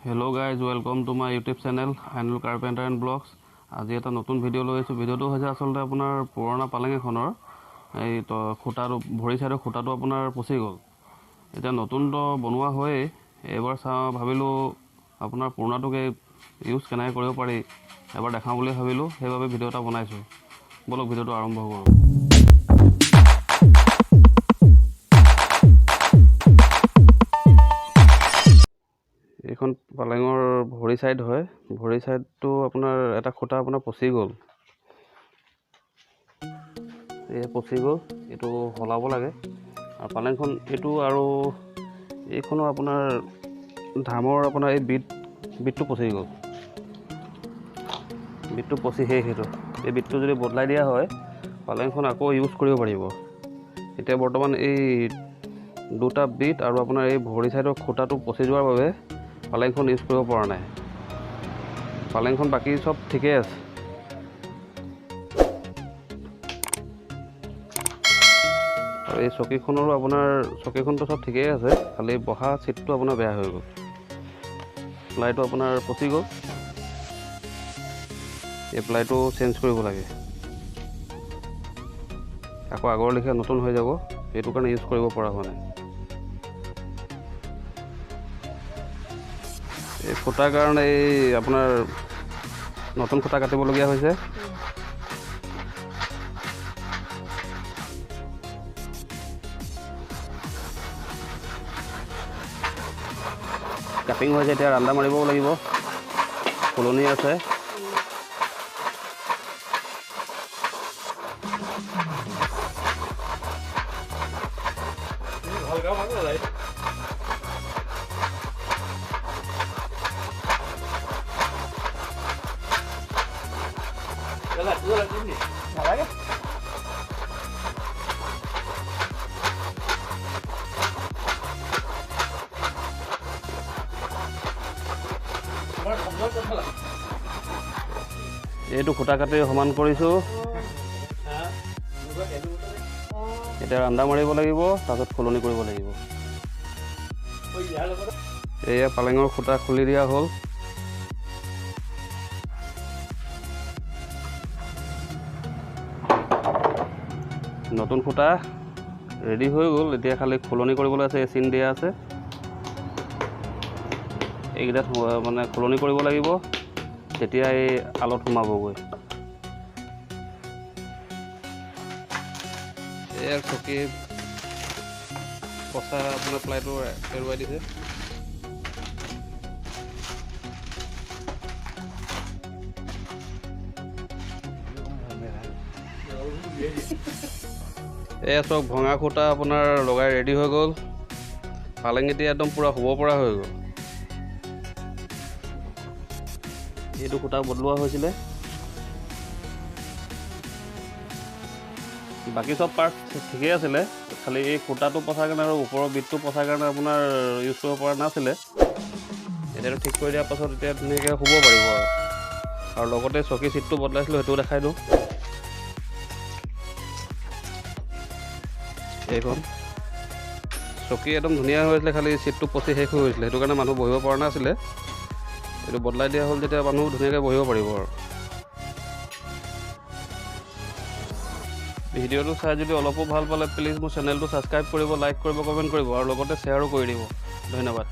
Hello guys, welcome to my YouTube channel Anil Carpenter and Vlogs. আজি এটা নতুন video লৈ আছো। ভিডিওটো হৈছে আসলে আপোনাৰ পুৰণা পালেং এখনৰ এই তো খুঁটাটো ভৰি সাইডৰ খুঁটাটো আপোনাৰ পচি গ'ল। এটা নতুনটো বনোৱা হয় এবাৰ ভাবিলো আপোনাৰ পুৰণাটোকে ইউজ কেনেকৈ কৰিব পাৰি এবাৰ দেখাম বুলি ভাবিলো সেইবাবে ভিডিও এটা বনাইছো। বলক ভিডিওটো আৰম্ভ কৰো। এইখন পালেঙৰ ভৰি সাইড হয়। ভৰি সাইডটো আপোনাৰ এটা খুঁটা আপোনাৰ পচি গ'ল। এই পচি গ'ল, এইটো হলাব লাগে। আৰু পালেংখন এইটো আৰু এইখনো আপোনাৰ ধামৰ আপোনাৰ এই বিটটো পচি গ'ল। বিটটো পচি সেইটো এই বিটটো যদি বদলাই দিয়া হয় পালেংখন আকৌ ইউজ কৰিব পাৰিব। এতিয়া বৰ্তমান এই দুটা বিট আৰু আপোনাৰ এই ভৰি সাইডৰ খুঁটাটো পচি যোৱাৰ বাবে পালেংখন ইউজ কৰিব পৰা নাই। পালেংখন বাকী সব ঠিকে আছে। আৰু এই চকীখনৰো আপোনাৰ চকীখনটো সব ঠিকেই আছে, খালি বহা চিটটো আপোনাৰ বেয়া হৈ গ'ল। প্লাইটো আপোনাৰ পচি গ'ল। এই প্লাইটো চেঞ্জ কৰিব লাগে, আকৌ আগৰ লেখীয়া নতুন হৈ যাব। সেইটো কাৰণে ইউজ কৰিব পৰা হোৱা নাই। এই খুঁটাৰ কাৰণে এই আপোনাৰ নতুন খুঁটা কাটিবলগীয়া হৈছে। কাটিং হৈছে, এতিয়া ৰান্দা মাৰিবও লাগিব। ফুলনি আছে। এইটো খুঁটা কাটি সমান কৰিছোঁ। এতিয়া ৰান্দা মাৰিব লাগিব, তাৰপিছত ফুলনি কৰিব লাগিব। এয়া পালেঙৰ খুঁটা খুলি দিয়া হ'ল। নতুন খুঁটা ৰেডি হৈ গ'ল। এতিয়া খালি ফুলনি কৰিবলৈ আছে। চিন দিয়া আছে, এইকেইটাত মানে ফুলনি কৰিব লাগিব, তেতিয়া এই আলত সোমাবগৈ। এয়া চকী পচা আপোনাৰ প্লাইটো এৰুৱাই দিছে। এয়া চব ভঙা খুঁটা আপোনাৰ লগাই ৰেডি হৈ গ'ল। পালেং এতিয়া একদম পূৰা শুব পৰা হৈ গ'ল। এইটো খুঁটা বদলোৱা হৈছিলে। বাকী সব পাৰ্ট ঠিকেই আছিলে, খালি এই খুঁটাটো পচাৰ কাৰণে আৰু ওপৰৰ বিটটো পচাৰ কাৰণে আপোনাৰ ইউজ কৰিব পৰা নাছিলে। এতিয়াতো ঠিক কৰি দিয়াৰ পাছত এতিয়া ধুনীয়াকৈ শুব পাৰিব। আৰু লগতে চকী চিটটো বদলাইছিলোঁ, সেইটোও দেখাই দিওঁ। এইখন চকী একদম ধুনীয়া হৈ আছিলে, খালি চিটটো পচি শেষ হৈ গৈছিলে। সেইটো কাৰণে মানুহ বহিব পৰা নাছিলে। এইটো বদলাই দিয়া হ'ল যেতিয়া মানুহ ধুনীয়াকৈ বহিব পাৰিব। আৰু ভিডিঅ'টো চাই যদি অলপো ভাল পালে প্লিজ মোৰ চেনেলটো ছাবস্ক্ৰাইব কৰিব, লাইক কৰিব, কমেণ্ট কৰিব আৰু লগতে শ্বেয়াৰো কৰি দিব। ধন্যবাদ।